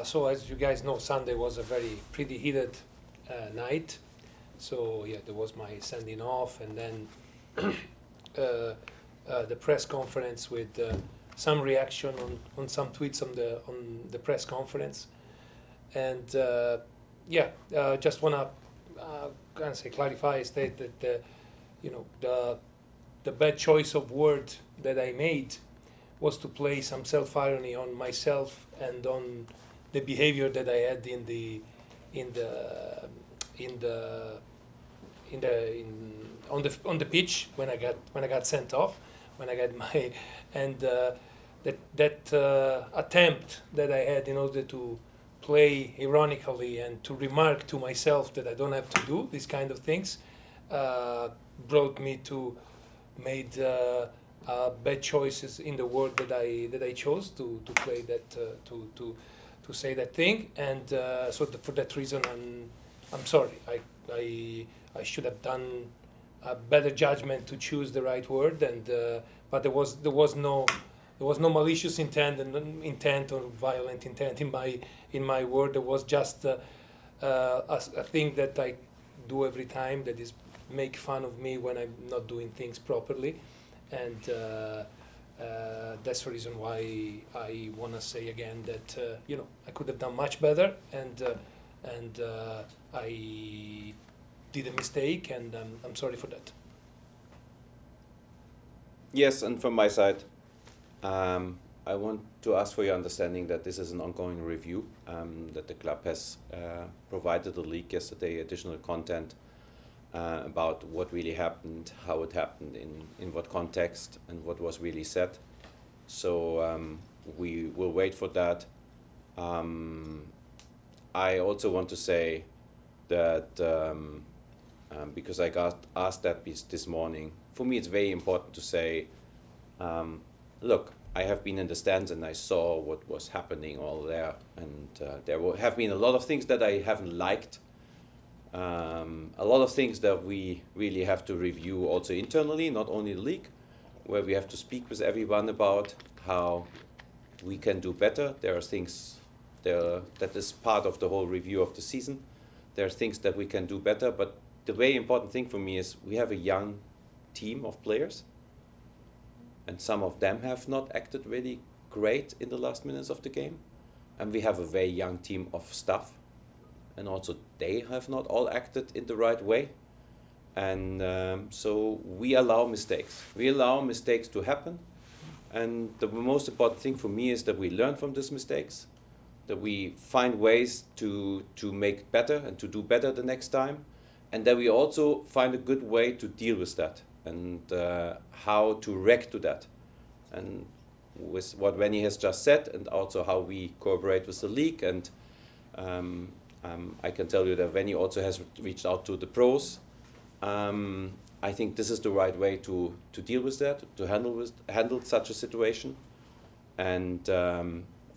So as you guys know, Sunday was a very pretty heated night. So yeah, there was my sending off, and then the press conference with some reaction on some tweets on the press conference, and just wanna kind of say clarify, state that the bad choice of word that I made was to play some self-irony on myself and on the behavior that I had on the pitch when I got sent off, when I got my and that attempt that I had in order to play ironically and to remark to myself that I don't have to do these kind of things brought me to made bad choices in the word that I chose to play that to say that thing, and for that reason I'm sorry. I should have done a better judgment to choose the right word, and but there was no malicious intent or violent intent in my word. There was just a thing that I do every time, that is make fun of me when I'm not doing things properly, and that's the reason why I want to say again that I could have done much better, and I did a mistake, and I'm sorry for that. Yes, and from my side, I want to ask for your understanding that this is an ongoing review, that the club has provided the league yesterday additional content about what really happened, how it happened, in what context, and what was really said. So we will wait for that. I also want to say that because I got asked that this morning, for me it's very important to say, look, I have been in the stands and I saw what was happening all there, and there have been a lot of things that I haven't liked, a lot of things that we really have to review also internally, not only the league, where we have to speak with everyone about how we can do better. There are things there that is part of the whole review of the season. There are things that we can do better, but the very important thing for me is we have a young team of players, and some of them have not acted really great in the last minutes of the game, and we have a very young team of staff, and also they have not all acted in the right way, and so we allow mistakes. We allow mistakes to happen, and the most important thing for me is that we learn from these mistakes, that we find ways to make better and to do better the next time, and that we also find a good way to deal with that, and how to react to that. And with what Vanni has just said, and also how we cooperate with the league, and I can tell you that Vanni also has reached out to the pros. I think this is the right way to deal with that, to handle such a situation, and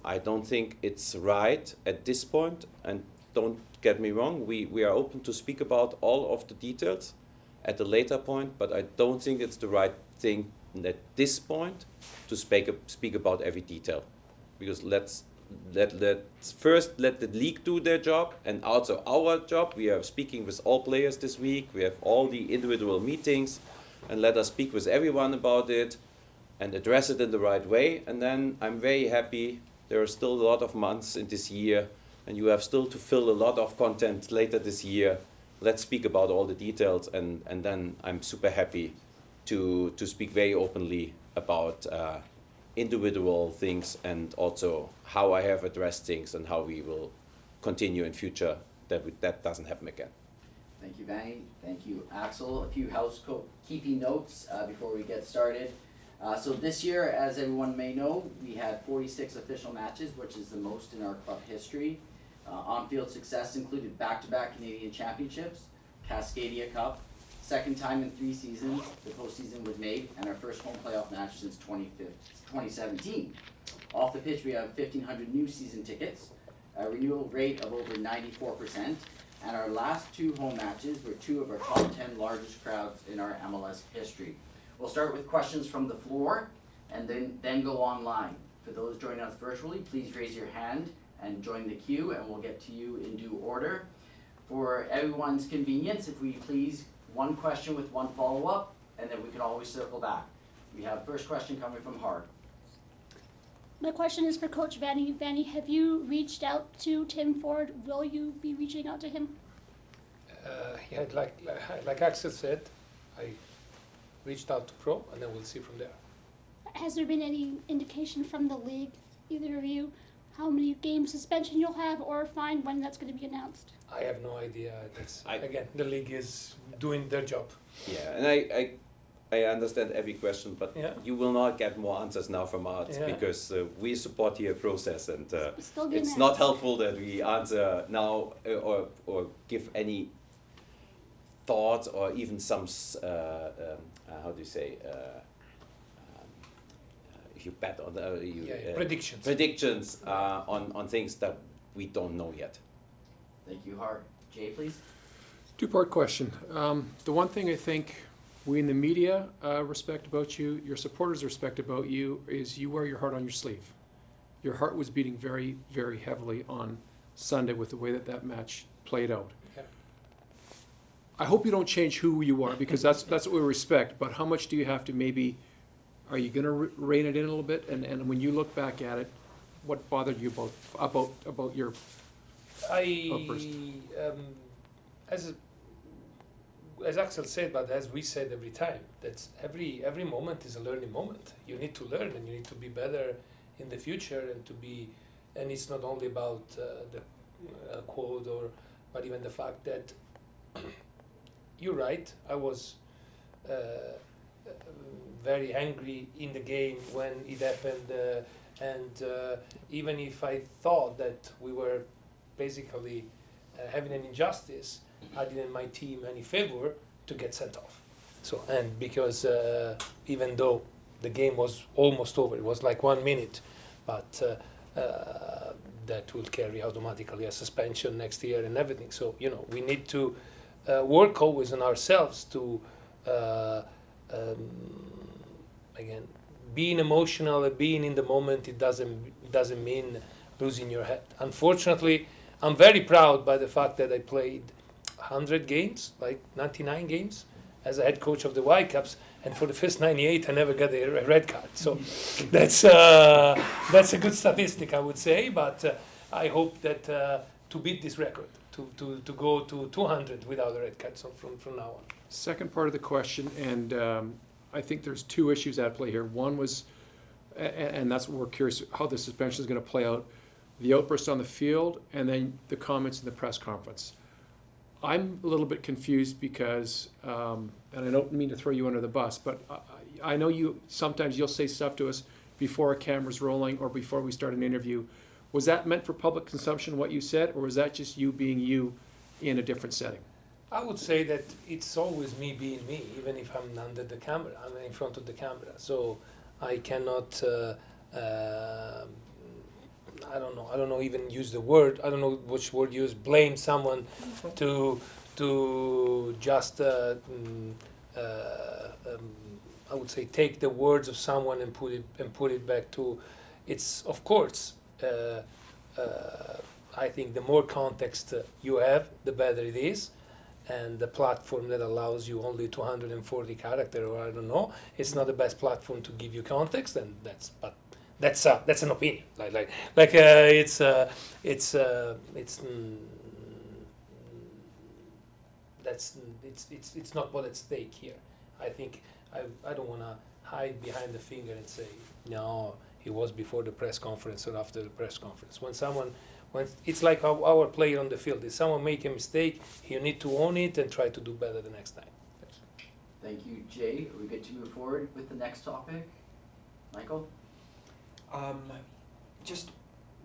I don't think it's right at this point. And don't get me wrong, we are open to speak about all of the details at a later point, but I don't think it's the right thing at this point to speak about every detail, because let's first let the league do their job, and also our job. We are speaking with all players this week. We have all the individual meetings, and let us speak with everyone about it and address it in the right way. And then I'm very happy. There are still a lot of months in this year, and you have still to fill a lot of content later this year. Let's speak about all the details, and then I'm super happy to speak very openly about individual things, and also how I have addressed things and how we will continue in future, that doesn't happen again. Thank you, Vanni. Thank you, Axel. A few housekeeping notes before we get started. So this year, as everyone may know, we had 46 official matches, which is the most in our club history. On-field success included back-to-back Canadian championships, Cascadia Cup, second time in 3 seasons the postseason was made, and our first home playoff match since 2017. Off the pitch, we have 1,500 new season tickets, a renewal rate of over 94%, and our last 2 home matches were 2 of our top 10 largest crowds in our MLS history. We'll start with questions from the floor, and then go online. For those joining us virtually, please raise your hand, and join the queue, and we'll get to you in due order. For everyone's convenience, if we please, one question with one follow-up, and then we can always circle back. We have first question coming from Hard. My question is for Coach Vanni. Vanni, have you reached out to Tim Ford? Will you be reaching out to him? Yeah, like Axel said, I reached out to Pro, and then we'll see from there. Has there been any indication from the league, either of you, how many game suspension you'll have or fine when that's going to be announced? I have no idea. Again, the league is doing their job. Yeah, and I understand every question, but Yeah. you will not get more answers now from us Yeah. because we support your process, and Still getting it's that. not helpful that we answer now or give any thoughts or even some how do you say if you bet on predictions on things that we don't know yet. Thank you, Hard. Jay, please. Two-part question. The one thing I think we in the media respect about you, your supporters respect about you, is you wear your heart on your sleeve. Your heart was beating very, very heavily on Sunday with the way that match played out. Yeah. I hope you don't change who you are, because that's what we respect, but how much do you have to maybe, are you going to rein it in a little bit? And when you look back at it, what bothered you about your outburst? As Axel said, but as we said every time, that's every moment is a learning moment. You need to learn, and you need to be better in the future, and it's not only about the quote but even the fact that you're right. I was very angry in the game when it happened, and even if I thought that we were basically having an injustice, I didn't my team any favor to get sent off. So, and because even though the game was almost over, it was like 1 minute, but that will carry automatically a suspension next year and everything. So, we need to work always on ourselves to, again, being emotional, being in the moment, it doesn't mean losing your head. Unfortunately, I'm very proud by the fact that I played 100 games, like 99 games, as a head coach of the Whitecaps, and for the first 98, I never got a red card. So that's a good statistic, I would say. But I hope that to beat this record, to go to 200 without a red card, so from now on. Second part of the question, and I think there's two issues at play here. One was, and that's what we're curious how the suspension is going to play out, the outburst on the field, and then the comments in the press conference. I'm a little bit confused because, and I don't mean to throw you under the bus, but I know sometimes you'll say stuff to us before a camera's rolling or before we start an interview. Was that meant for public consumption, what you said, or was that just you being you in a different setting? I would say that it's always me being me, even if I'm under the camera, I'm in front of the camera. So I cannot, I don't know even use the word, I don't know which word use, blame someone to just, I would say, take the words of someone and put it back to, it's, of course, I think the more context you have, the better it is. And the platform that allows you only 240 character, or I don't know, it's not the best platform to give you context, and that's an opinion. It's not what's at stake here. I think I don't want to hide behind the finger and say no, it was before the press conference or after the press conference. When it's like our player on the field. If someone make a mistake, you need to own it and try to do better the next time. Thank you, Jay. Are we good to move forward with the next topic? Michael? Just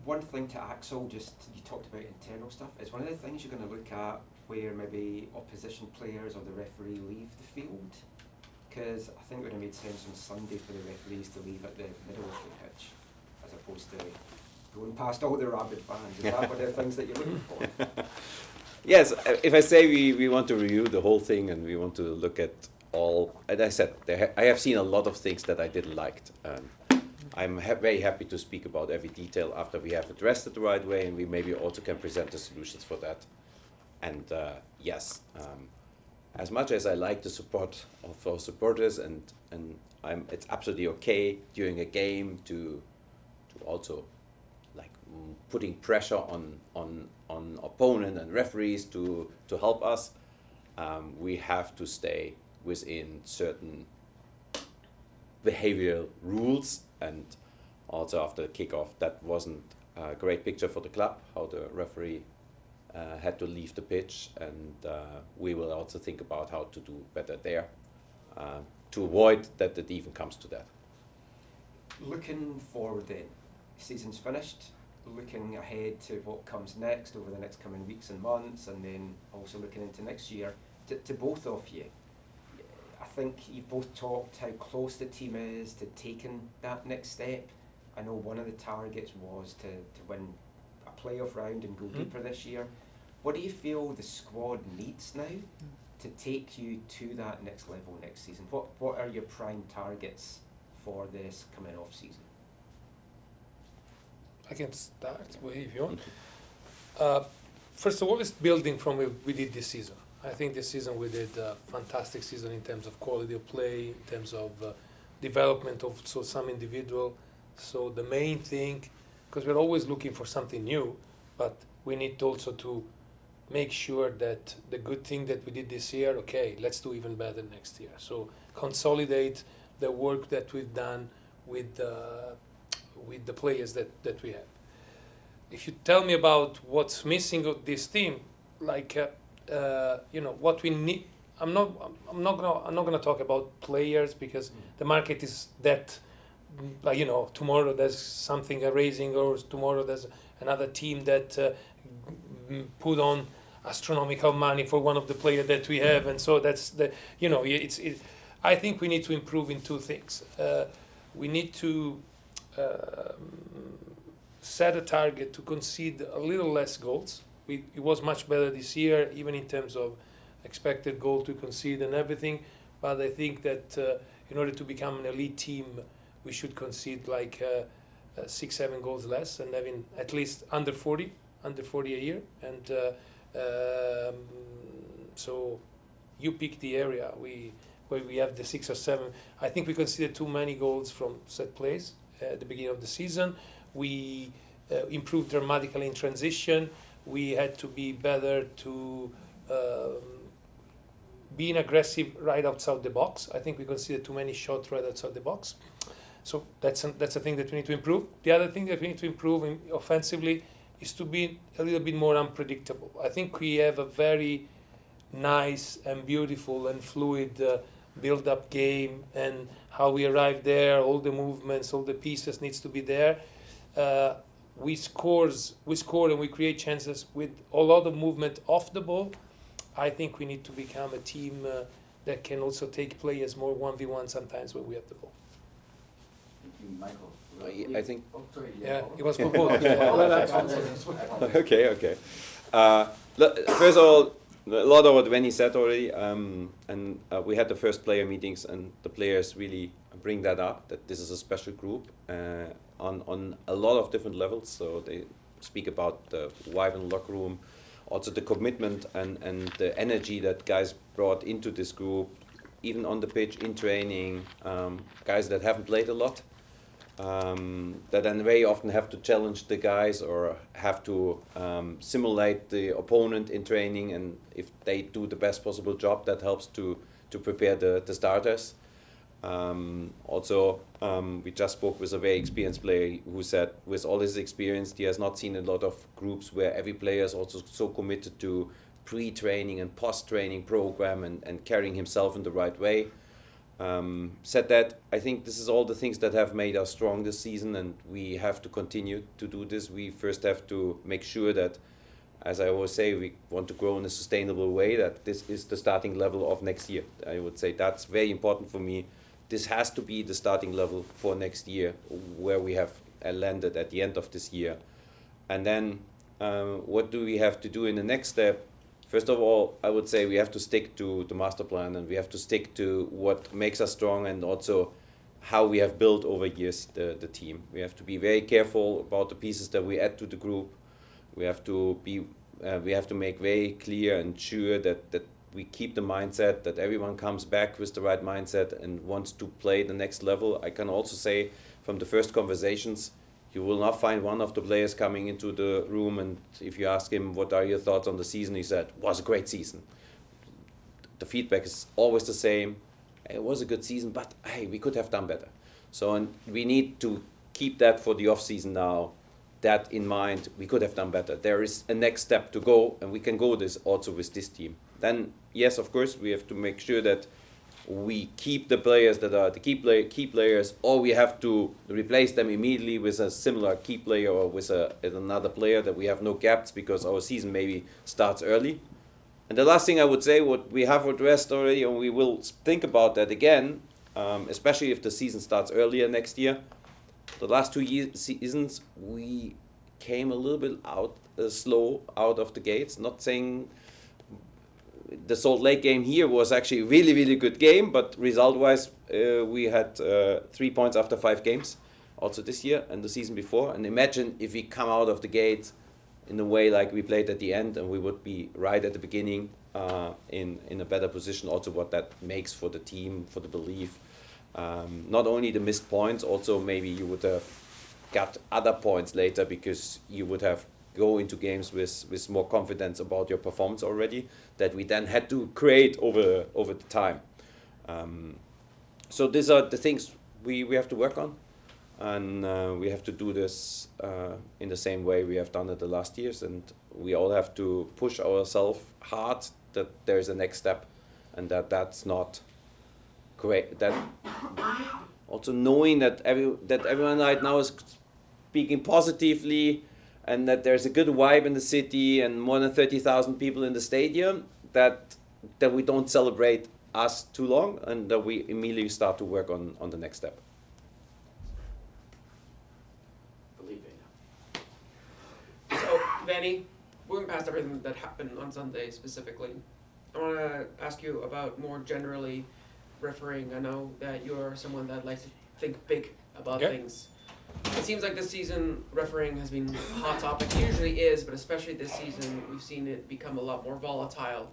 one thing to Axel, you talked about internal stuff. Is one of the things you're going to look at where maybe opposition players or the referee leave the field? Because I think it would have made sense on Sunday for the referees to leave at the middle of the pitch as opposed to going past all the rabid fans. Is that one of the things that you're looking for? Yes, if I say we want to review the whole thing and we want to look at all, as I said, I have seen a lot of things that I didn't like. I'm very happy to speak about every detail after we have addressed it the right way, and we maybe also can present the solutions for that. And yes, as much as I like the support of our supporters, and it's absolutely okay during a game to also like putting pressure on opponent and referees to help us. We have to stay within certain behavioral rules, and also after the kickoff, that wasn't a great picture for the club, how the referee had to leave the pitch, and we will also think about how to do better there to avoid that it even comes to that. Looking forward then, season's finished, looking ahead to what comes next over the next coming weeks and months, and then also looking into next year, to both of you, I think you both talked how close the team is to taking that next step. I know one of the targets was to win a playoff round and go deeper this year. What do you feel the squad needs now to take you to that next level next season? What are your prime targets for this coming off season? I can start if you want. First of all, it's building from what we did this season. I think this season we did a fantastic season in terms of quality of play, in terms of development of some individual. So the main thing, because we're always looking for something new, but we need also to make sure that the good thing that we did this year, okay, let's do even better next year. So consolidate the work that we've done with the players that we have. If you tell me about what's missing of this team, like what we need, I'm not gonna talk about players, because the market is that, like, tomorrow there's something raising, or tomorrow there's another team that put on astronomical money for one of the players that we have, and so that's the I think we need to improve in two things. We need to set a target to concede a little less goals. It was much better this year, even in terms of expected goal to concede and everything. But I think that in order to become an elite team, we should concede like 6-7 goals less, and having at least under 40 a year. And so you pick the area where we have the 6 or 7. I think we conceded too many goals from set plays at the beginning of the season. We improved dramatically in transition. We had to be better to being aggressive right outside the box. I think we conceded too many shots right outside the box. So that's a thing that we need to improve. The other thing that we need to improve offensively is to be a little bit more unpredictable. I think we have a very nice and beautiful and fluid build-up game, and how we arrive there, all the movements, all the pieces needs to be there. We score and we create chances with a lot of movement off the ball. I think we need to become a team that can also take players more 1v1 sometimes when we have the ball. Thank you, Michael. I think. Oh, sorry. Yeah, it was for both. Okay. First of all, a lot of what Vanni said already, and we had the first player meetings, and the players really bring that up, that this is a special group on a lot of different levels. So they speak about the vibrant locker room, also the commitment and the energy that guys brought into this group, even on the pitch, in training, guys that haven't played a lot, that then very often have to challenge the guys or have to simulate the opponent in training, and if they do the best possible job, that helps to prepare the starters. We just spoke with a very experienced player who said with all his experience he has not seen a lot of groups where every player is also so committed to pre-training and post-training program and carrying himself in the right way. Said that I think this is all the things that have made us strong this season, and we have to continue to do this. We first have to make sure that, as I always say, we want to grow in a sustainable way, that this is the starting level of next year. I would say that's very important for me. This has to be the starting level for next year, where we have landed at the end of this year. And then what do we have to do in the next step? First of all, I would say we have to stick to the master plan, and we have to stick to what makes us strong, and also how we have built over years the team. We have to be very careful about the pieces that we add to the group. We have to make very clear and sure that we keep the mindset, that everyone comes back with the right mindset and wants to play the next level. I can also say from the first conversations, you will not find one of the players coming into the room and if you ask him what are your thoughts on the season, he said, was a great season. The feedback is always the same. It was a good season, but hey, we could have done better. So and we need to keep that for the off season now, that in mind, we could have done better. There is a next step to go, and we can go this also with this team. Then, yes, of course, we have to make sure that we keep the players that are the key players, or we have to replace them immediately with a similar key player or with another player, that we have no gaps because our season maybe starts early. And the last thing I would say, what we have addressed already, and we will think about that again, especially if the season starts earlier next year. The last 2 seasons, we came a little bit slow out of the gates. Not saying the Salt Lake game here was actually a really, really good game, but result-wise, we had 3 points after 5 games, also this year and the season before. And imagine if we come out of the gate in a way like we played at the end, and we would be right at the beginning in a better position. Also, what that makes for the team, for the belief. Not only the missed points, also maybe you would have got other points later because you would have go into games with more confidence about your performance already, that we then had to create over the time. So these are the things we have to work on, and we have to do this in the same way we have done it the last years, and we all have to push ourselves hard that there's a next step, and that's not great. That also knowing that everyone right now is speaking positively, and that there's a good vibe in the city and more than 30,000 people in the stadium, that we don't celebrate us too long, and that we immediately start to work on the next step. So, Vanni, moving past everything that happened on Sunday specifically, I want to ask you about more generally refereeing. I know that you're someone that likes to think big about things. It seems like this season refereeing has been a hot topic. It usually is, but especially this season, we've seen it become a lot more volatile.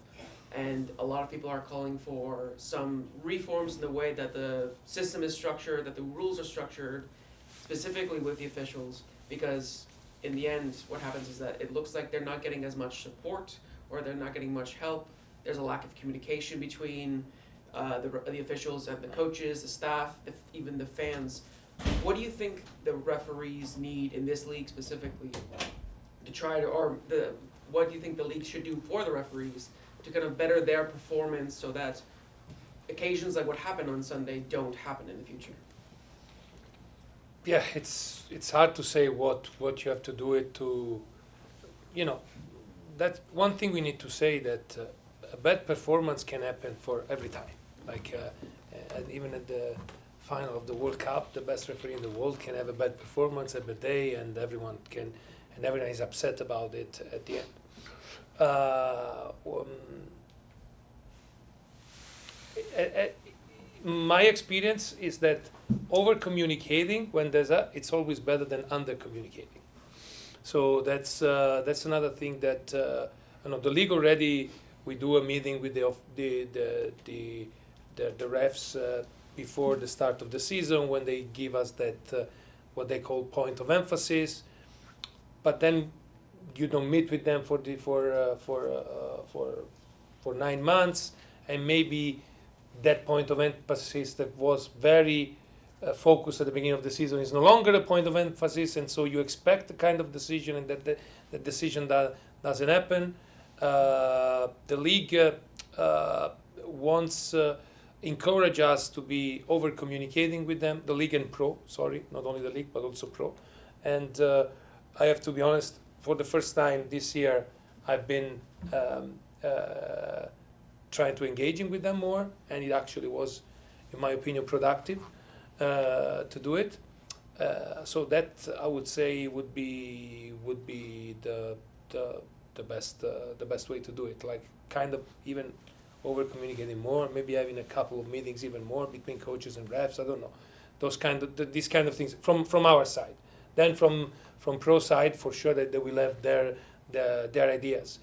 And a lot of people are calling for some reforms in the way that the system is structured, that the rules are structured, specifically with the officials, because in the end, what happens is that it looks like they're not getting as much support, or they're not getting much help. There's a lack of communication between the officials and the coaches, the staff, even the fans. What do you think the referees need in this league specifically to try to, what do you think the league should do for the referees to kind of better their performance so that occasions like what happened on Sunday don't happen in the future? Yeah, it's hard to say what you have to do it to, that's one thing we need to say, that a bad performance can happen for every time. Like even at the final of the World Cup, the best referee in the world can have a bad performance every day, and everyone is upset about it at the end. My experience is that over communicating when it's always better than under communicating. So that's another thing that the league already. We do a meeting with the refs before the start of the season, when they give us that what they call point of emphasis. But then you don't meet with them for 9 months, and maybe that point of emphasis that was very focused at the beginning of the season is no longer a point of emphasis, and so you expect the kind of decision, and that the decision doesn't happen. The league wants encourage us to be over communicating with them. The league and pro, not only the league but also pro. And I have to be honest, for the first time this year, I've been trying to engaging with them more, and it actually was, in my opinion, productive to do it. So that I would say would be the best way to do it. Like kind of even over communicating more, maybe having a couple of meetings even more between coaches and refs. I don't know. these kind of things from our side. Then from pro side, for sure that they will have their ideas.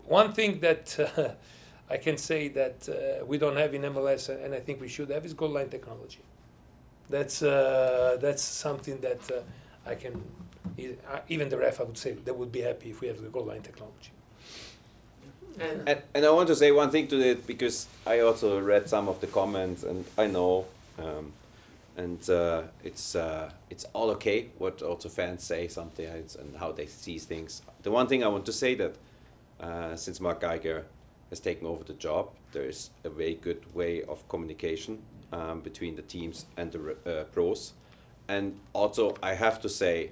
One thing that I can say that we don't have in MLS, and I think we should have, is goal line technology. That's something that I can, even the ref, I would say, they would be happy if we have the goal line technology. And I want to say one thing to it, because I also read some of the comments, and I know, it's all okay what also fans say sometimes and how they see things. The one thing I want to say that since Mark Geiger has taken over the job, there is a very good way of communication between the teams and the pros. And also I have to say,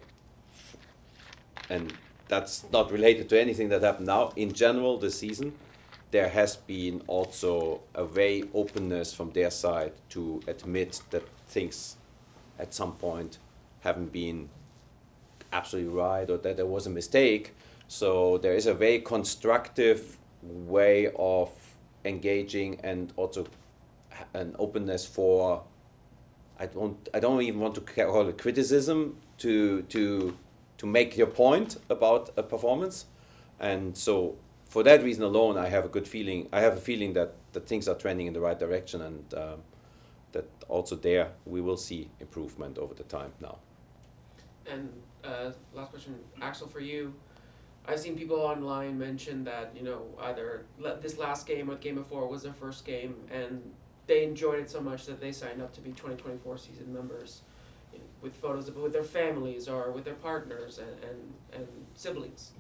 and that's not related to anything that happened now, in general this season, there has been also a very openness from their side to admit that things at some point haven't been absolutely right or that there was a mistake. So there is a very constructive way of engaging, and also an openness for, I don't even want to call it criticism, to make your point about a performance. And so for that reason alone, I have a good feeling. I have a feeling that things are trending in the right direction, and that also there we will see improvement over the time now. And last question, Axel, for you. I've seen people online mention that, either this last game or the game before was their first game, and they enjoyed it so much that they signed up to be 2024 season members, with photos of with their families or with their partners and siblings.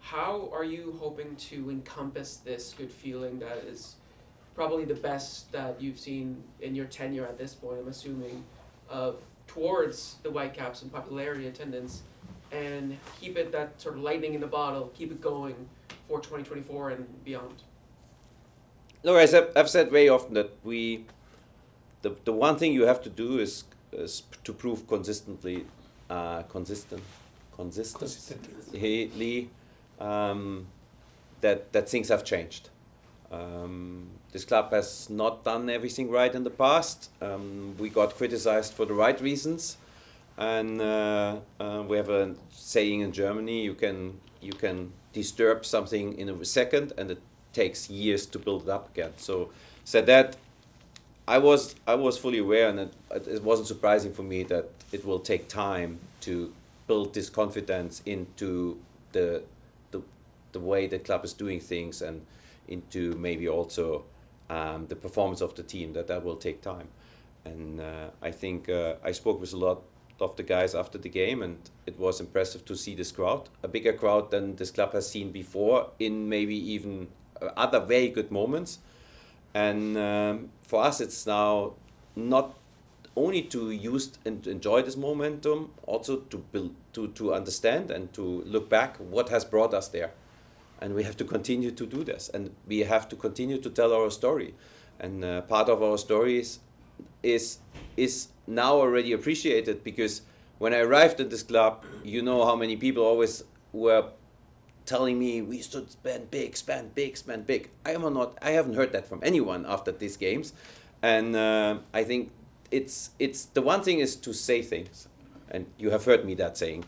How are you hoping to encompass this good feeling that is probably the best that you've seen in your tenure at this point, I'm assuming, towards the Whitecaps and popularity, attendance, and keep it that sort of lightning in the bottle, keep it going for 2024 and beyond? No, as I've said very often that the one thing you have to do is to prove consistently that things have changed. This club has not done everything right in the past. We got criticized for the right reasons, and we have a saying in Germany: you can disturb something in a second, and it takes years to build it up again. So that I was fully aware, and it wasn't surprising for me that it will take time to build this confidence into the way the club is doing things, and into maybe also the performance of the team. That will take time. And I think I spoke with a lot of the guys after the game, and it was impressive to see this crowd, a bigger crowd than this club has seen before, in maybe even other very good moments. And for us, it's now not only to use and enjoy this momentum, also to build, to understand and to look back what has brought us there. And we have to continue to do this, and we have to continue to tell our story. And part of our stories is now already appreciated, because when I arrived at this club, you know how many people always were telling me we should spend big. I haven't heard that from anyone after these games, and I think it's the one thing is to say things, and you have heard me that saying.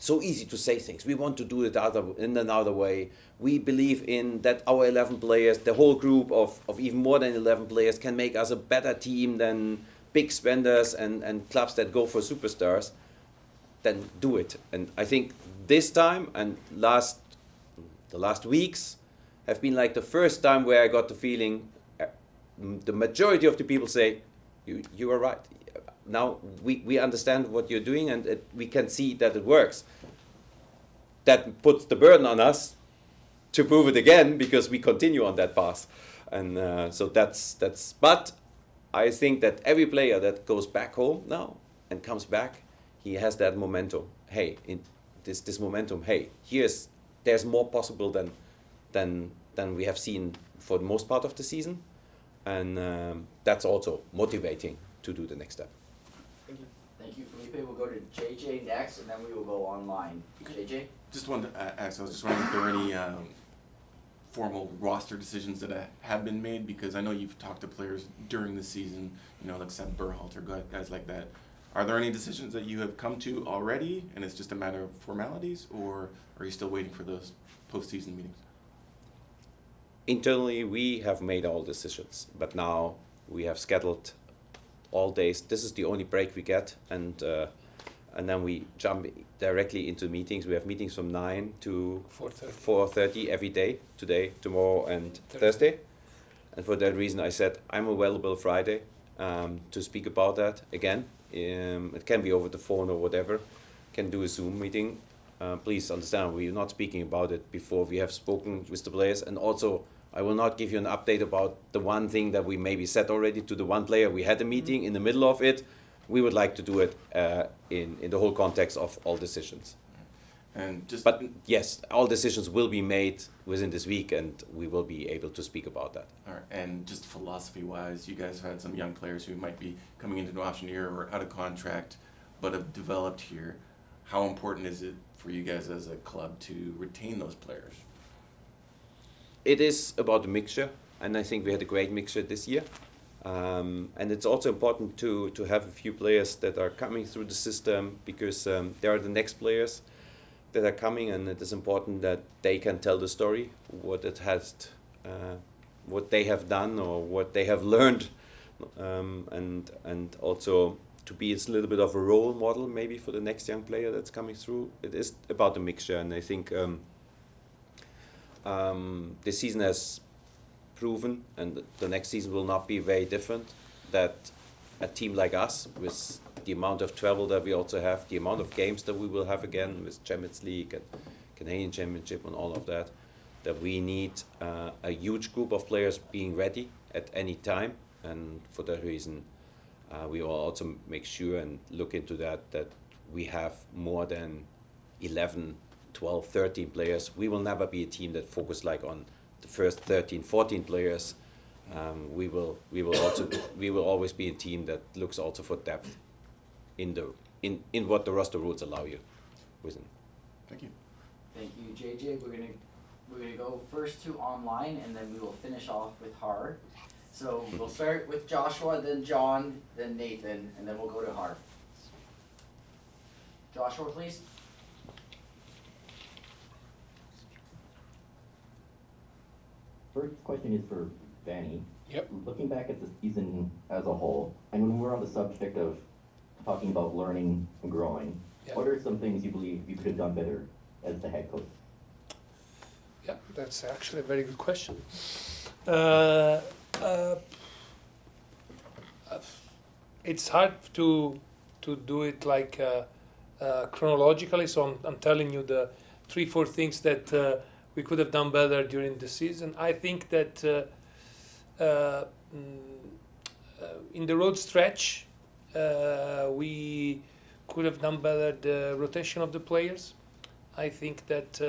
So easy to say things. We want to do it in another way. We believe in that our 11 players, the whole group of even more than 11 players, can make us a better team than big spenders and clubs that go for superstars. Then do it. And I think this time and the last weeks have been like the first time where I got the feeling the majority of the people say, you are right. Now we understand what you're doing, and we can see that it works. That puts the burden on us to prove it again, because we continue on that path. And so that's. But I think that every player that goes back home now and comes back, he has that momentum. Hey, in this momentum. Hey, there's more possible than we have seen for the most part of the season, and that's also motivating to do the next step. Thank you, Felipe. We'll go to JJ next, and then we will go online. JJ? Just wanted to ask, I was just wondering if there were any formal roster decisions that have been made? Because I know you've talked to players during the season, like Seb Berhalter, guys like that. Are there any decisions that you have come to already, and it's just a matter of formalities, or are you still waiting for those postseason meetings? Internally, we have made all decisions, but now we have scheduled all days. This is the only break we get, and then we jump directly into meetings. We have meetings from 9 to 4:30 every day, today, tomorrow, and Thursday. And for that reason, I said I'm available Friday to speak about that again. It can be over the phone or whatever. Can do a Zoom meeting. Please understand, we're not speaking about it before we have spoken with the players. And also, I will not give you an update about the one thing that we maybe said already to the one player. We had a meeting in the middle of it. We would like to do it in the whole context of all decisions. And But yes, all decisions will be made within this week, and we will be able to speak about that. All right, and just philosophy-wise, you guys have had some young players who might be coming into an option year or out of contract, but have developed here. How important is it for you guys as a club to retain those players? It is about the mixture, and I think we had a great mixture this year. And it's also important to have a few players that are coming through the system, because they are the next players that are coming, and it is important that they can tell the story, what it has, what they have done or what they have learned, and also to be a little bit of a role model maybe for the next young player that's coming through. It is about the mixture, and I think this season has proven, and the next season will not be very different, that a team like us, with the amount of travel that we also have, the amount of games that we will have again with Champions League and Canadian Championship and all of that, that we need a huge group of players being ready at any time. And for that reason, we will also make sure and look into that we have more than 11, 12, 13 players. We will never be a team that focus like on the first 13, 14 players. We will always be a team that looks also for depth in what the roster rules allow you within. Thank you. Thank you, JJ. We're gonna go first to online, and then we will finish off with Har. So we'll start with Joshua, then John, then Nathan, and then we'll go to Har. Joshua, please. First question is for Vanni. Yep. Looking back at the season as a whole, and when we're on the subject of talking about learning and growing, Yep. What are some things you believe you could have done better as the head coach? Yeah, that's actually a very good question. It's hard to do it like chronologically, so I'm telling you the 3-4 things that we could have done better during the season. I think that in the road stretch, we could have done better the rotation of the players. I think that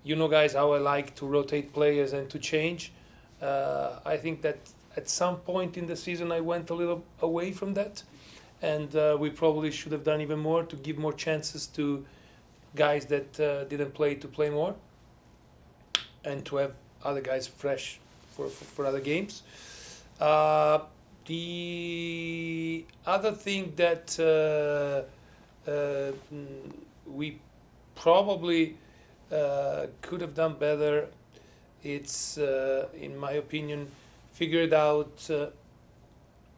you know, guys, how I like to rotate players and to change. I think that at some point in the season I went a little away from that, and we probably should have done even more to give more chances to guys that didn't play to play more, and to have other guys fresh for other games. The other thing that we probably could have done better, it's in my opinion, figured out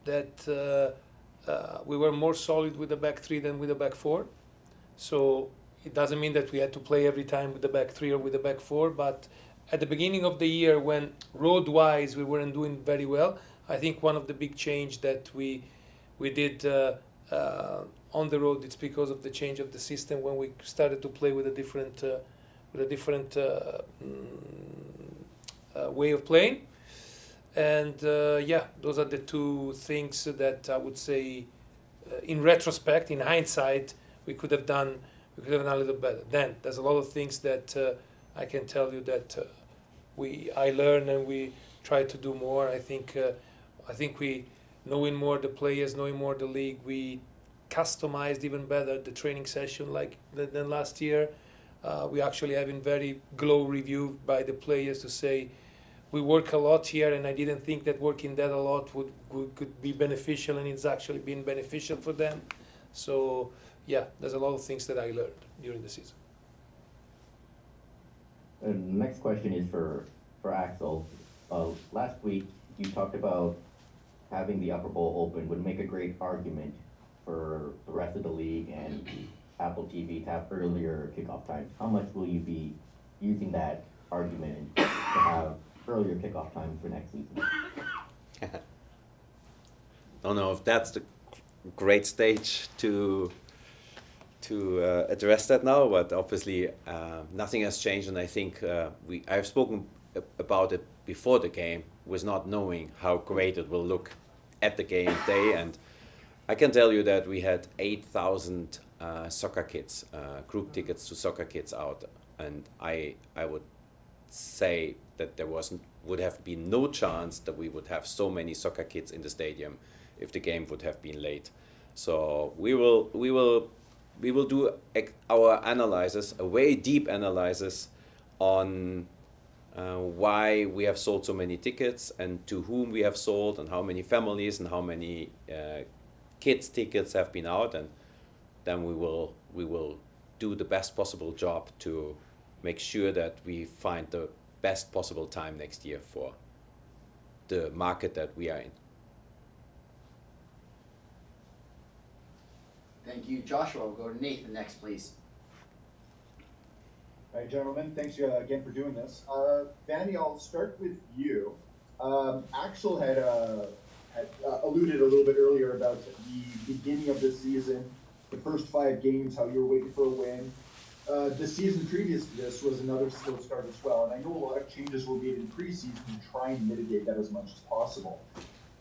that we were more solid with the back three than with the back four. So it doesn't mean that we had to play every time with the back three or with the back four, but at the beginning of the year, when road-wise we weren't doing very well, I think one of the big change that we did on the road, it's because of the change of the system when we started to play with a different way of playing. And yeah, those are the two things that I would say, in retrospect, in hindsight, we could have done a little better. Then there's a lot of things that I can tell you that I learned and we try to do more. I think we, knowing more the players, knowing more the league, we customized even better the training session than last year. We actually have been very glow reviewed by the players to say we work a lot here, and I didn't think that working that a lot could be beneficial, and it's actually been beneficial for them. So yeah, there's a lot of things that I learned during the season. The next question is for Axel. Last week, you talked about having the Upper Bowl open would make a great argument for the rest of the league and Apple TV to have earlier kickoff times. How much will you be using that argument to have earlier kickoff times for next season? I don't know if that's the great stage to address that now, but obviously nothing has changed, and I think I've spoken about it before the game, was not knowing how great it will look at the game day, and I can tell you that we had 8,000 soccer kids, group tickets to soccer kids out, and I would say that there would have been no chance that we would have so many soccer kids in the stadium if the game would have been late. So we will do our analysis, a very deep analysis on why we have sold so many tickets and to whom we have sold and how many families and how many kids tickets have been out, and then we will do the best possible job to make sure that we find the best possible time next year for the market that we are in. Thank you, Joshua. We'll go to Nathan next, please. All right, gentlemen, thanks again for doing this. Vanni, I'll start with you. Axel had alluded a little bit earlier about the beginning of the season, the first 5 games, how you were waiting for a win. The season previous to this was another slow start as well, and I know a lot of changes were made in preseason to try and mitigate that as much as possible.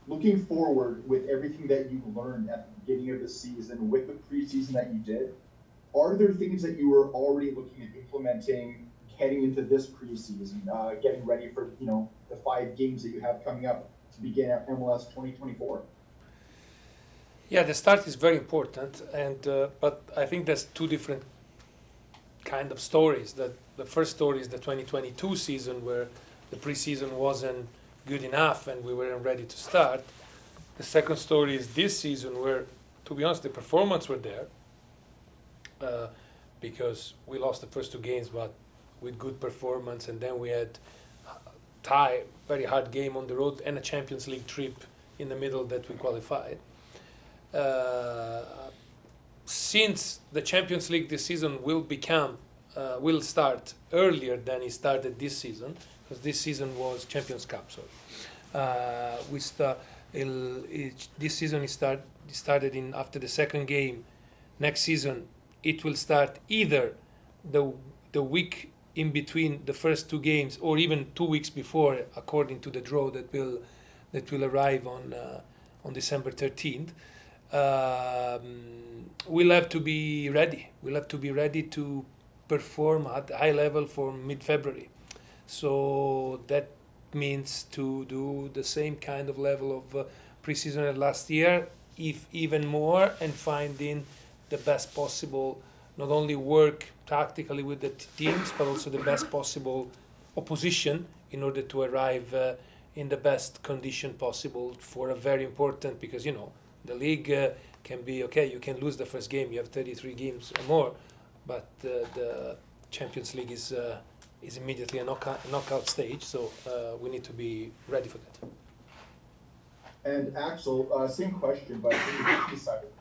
Looking forward, with everything that you learned at the beginning of the season, with the preseason that you did, are there things that you were already looking at implementing heading into this preseason, getting ready for the 5 games that you have coming up to begin at MLS 2024? Yeah, the start is very important, and but I think there's 2 different kind of stories. That the first story is the 2022 season, where the preseason wasn't good enough and we weren't ready to start. The second story is this season, where, to be honest, the performance were there because we lost the first 2 games, but with good performance, and then we had very hard game on the road and a Champions League trip in the middle that we qualified. Since the Champions League this season will start earlier than it started this season, because this season was Champions Cup. So this season it started in after the second game. Next season it will start either the week in between the first 2 games, or even 2 weeks before, according to the draw that will arrive on December 13th. We'll have to be ready. We'll have to be ready to perform at a high level for mid-February. So that means to do the same kind of level of preseason as last year, if even more, and finding the best possible, not only work tactically with the teams, but also the best possible opposition in order to arrive in the best condition possible for a very important, because the league can be okay. You can lose the first game. You have 33 games or more, but the Champions League is immediately a knockout stage. So we need to be ready for that. And Axel, same question, but from the business side of things.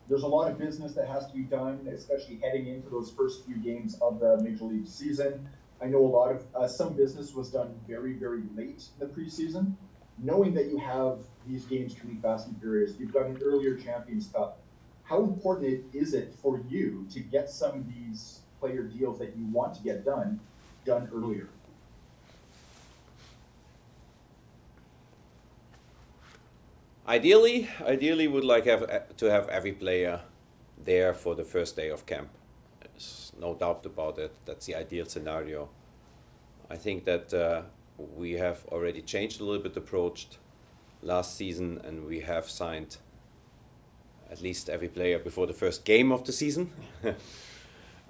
There's a lot of business that has to be done, especially heading into those first few games of the Major League season. I know a lot of some business was done very, very late in the preseason. Knowing that you have these games coming fast and furious, you've got an earlier Champions Cup. How important is it for you to get some of these player deals that you want to get done earlier? Ideally, would like to have every player there for the first day of camp. There's no doubt about it. That's the ideal scenario. I think that we have already changed a little bit approach last season, and we have signed at least every player before the first game of the season.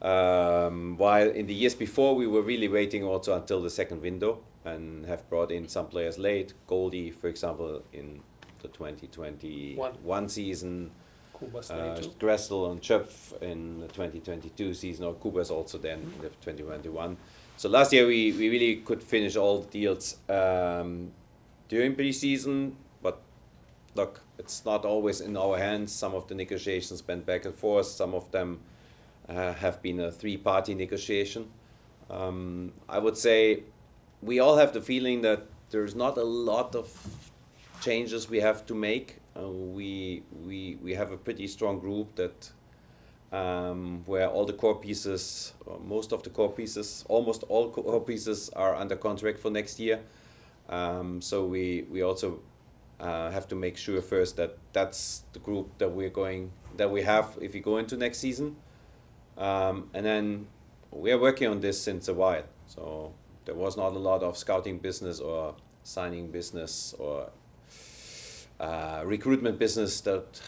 While in the years before, we were really waiting also until the second window and have brought in some players late. Goldie, for example, in the 2021 season. Kuba's late too. Gressel and Schöpf in the 2022 season, or Kuba's also then in the 2021. So last year we really could finish all the deals during preseason, but look, it's not always in our hands. Some of the negotiations went back and forth. Some of them have been a three-party negotiation. I would say we all have the feeling that there's not a lot of changes we have to make. We have a pretty strong group that where all the core pieces, or most of the core pieces, almost all core pieces are under contract for next year. So we also have to make sure first that that's the group that we have if we go into next season. And then we are working on this since a while. So there was not a lot of scouting business or signing business or recruitment business that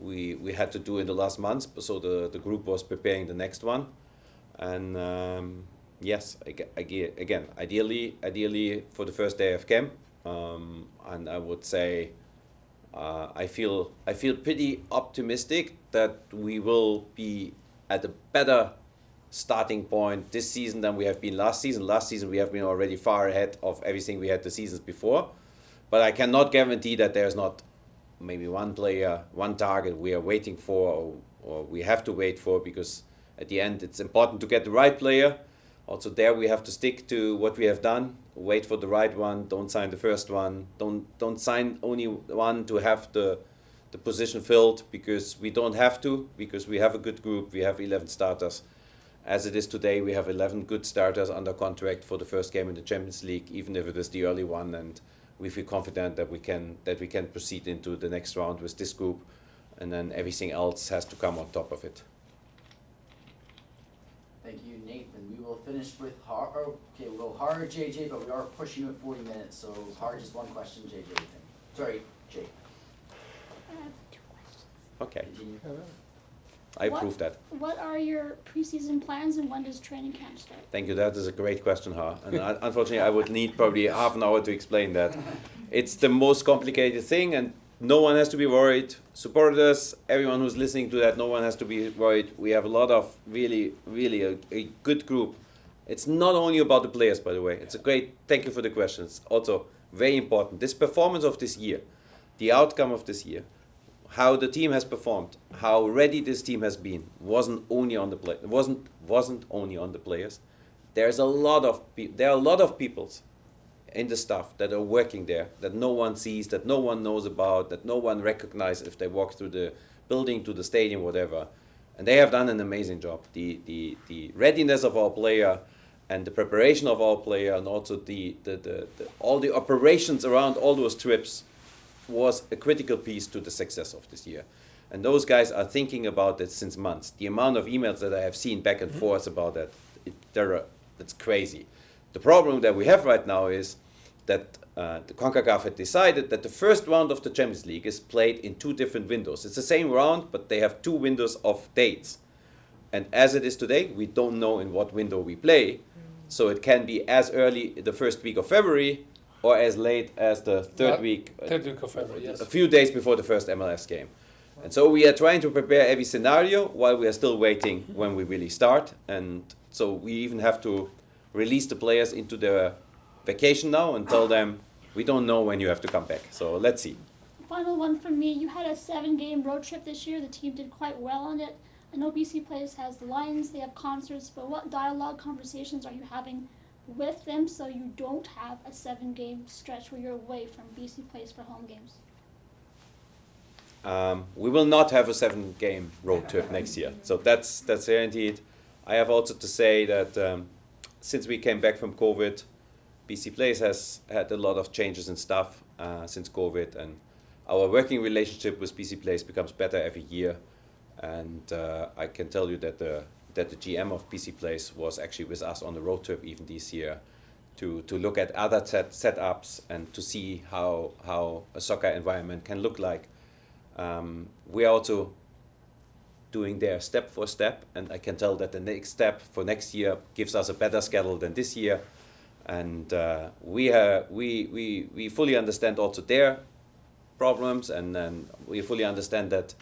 we had to do in the last months. So the group was preparing the next one. And yes, again, ideally for the first day of camp. And I would say I feel pretty optimistic that we will be at a better starting point this season than we have been last season. Last season we have been already far ahead of everything we had the seasons before. But I cannot guarantee that there's not maybe one player, one target we are waiting for or we have to wait for, because at the end it's important to get the right player. Also there we have to stick to what we have done. Wait for the right one. Don't sign the first one. Don't sign only one to have the position filled, because we don't have to, because we have a good group. We have 11 starters. As it is today, we have 11 good starters under contract for the first game in the Champions League, even if it is the early one, and we feel confident that we can proceed into the next round with this group, and then everything else has to come on top of it. Thank you, Nathan. We will finish with okay, we'll go hard, JJ, but we are pushing you at 40 minutes, so hard, just one question, JJ. Sorry, Jay. I have 2 questions. Okay, Continue. I approve that. What are your preseason plans and when does training camp start? Thank you. That is a great question, Ha. And unfortunately, I would need probably half an hour to explain that. It's the most complicated thing, and no one has to be worried. Supporters, everyone who's listening to that, no one has to be worried. We have a lot of really a good group. It's not only about the players, by the way. It's a great, thank you for the questions. Also, very important. This performance of this year, the outcome of this year, how the team has performed, how ready this team has been, wasn't only on the wasn't only on the players. There are a lot of people in the staff that are working there that no one sees, that no one knows about, that no one recognizes if they walk through the building to the stadium, whatever. And they have done an amazing job. The readiness of our player and the preparation of our player, and also the all the operations around all those trips was a critical piece to the success of this year. And those guys are thinking about it since months. The amount of emails that I have seen back and forth about that, it's crazy. The problem that we have right now is that the CONCACAF had decided that the first round of the Champions League is played in 2 different windows. It's the same round, but they have 2 windows of dates. And as it is today, we don't know in what window we play. So it can be as early the first week of February or as late as the third week of February, yes. A few days before the first MLS game. And so we are trying to prepare every scenario while we are still waiting when we really start. And so we even have to release the players into their vacation now and tell them, we don't know when you have to come back. So let's see. Final one from me. You had a 7-game road trip this year. The team did quite well on it. I know BC Place has the Lions, they have concerts, but what dialogue conversations are you having with them so you don't have a 7-game stretch where you're away from BC Place for home games? We will not have a 7-game road trip next year. So that's guaranteed. I have also to say that since we came back from COVID, BC Place has had a lot of changes in stuff since COVID, and our working relationship with BC Place becomes better every year. And I can tell you that the GM of BC Place was actually with us on the road trip even this year to look at other setups and to see how a soccer environment can look like. We are also doing their step for step, and I can tell that the next step for next year gives us a better schedule than this year, and we fully understand also their problems, and then we fully understand that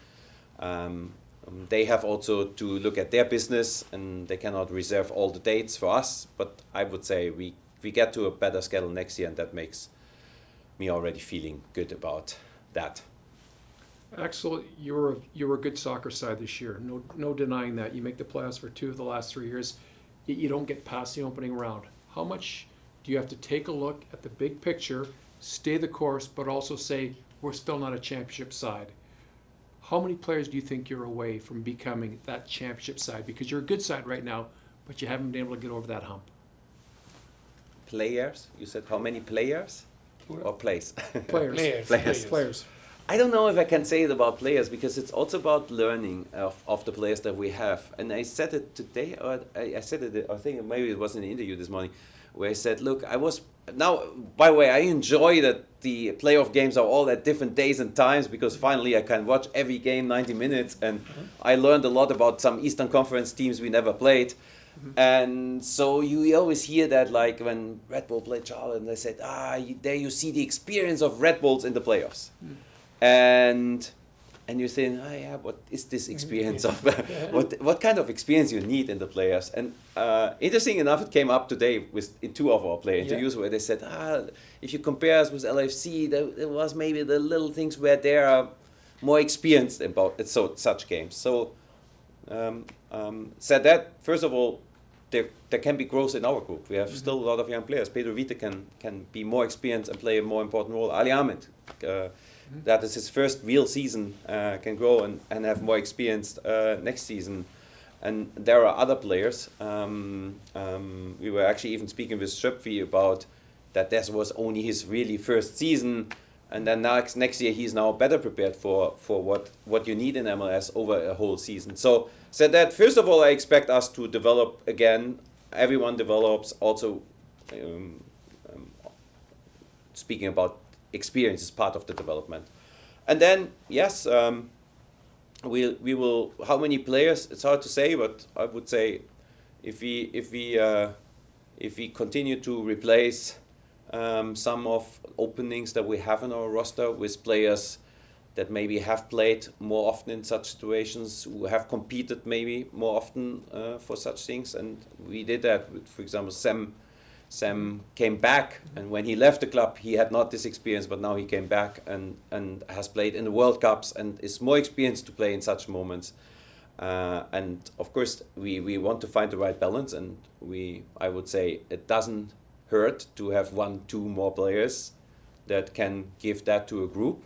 they have also to look at their business, and they cannot reserve all the dates for us. But I would say we get to a better schedule next year, and that makes me already feeling good about that. Axel, you were a good soccer side this year. No denying that. You make the playoffs for 2 of the last 3 years, yet you don't get past the opening round. How much do you have to take a look at the big picture, stay the course, but also say we're still not a championship side? How many players do you think you're away from becoming that championship side? Because you're a good side right now, but you haven't been able to get over that hump. Players? You said how many players? Or plays? Players. Players. I don't know if I can say it about players, because it's also about learning of the players that we have. And I said it today, or I said it, I think maybe it was in the interview this morning, where I said, look, now, by the way, I enjoy that the playoff games are all at different days and times, because finally I can watch every game 90 minutes, and I learned a lot about some Eastern Conference teams we never played. And so you always hear that, like when Red Bull played Charlotte, and they said, there you see the experience of Red Bulls in the playoffs. And you think, what is this experience of what kind of experience you need in the playoffs? And interesting enough, it came up today in 2 of our player interviews where they said, if you compare us with LFC, there was maybe the little things where they are more experienced about such games. So said that, first of all, there can be growth in our group. We have still a lot of young players. Pedro Vite can be more experienced and play a more important role. Ali Ahmed, that is his first real season, can grow and have more experience next season. And there are other players. We were actually even speaking with Ströpfi about that this was only his really first season, and then next year he's now better prepared for what you need in MLS over a whole season. So said that, first of all, I expect us to develop again. Everyone develops. Also, speaking about experience is part of the development. And then, yes, we will. How many players? It's hard to say, but I would say if we continue to replace some of openings that we have in our roster with players that maybe have played more often in such situations, who have competed maybe more often for such things, and we did that with, for example, Sam came back, and when he left the club, he had not this experience, but now he came back and has played in the World Cups and is more experienced to play in such moments. And of course, we want to find the right balance, and I would say it doesn't hurt to have 1-2 more players that can give that to a group.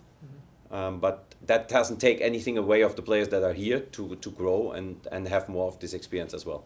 But that doesn't take anything away of the players that are here to grow and have more of this experience as well.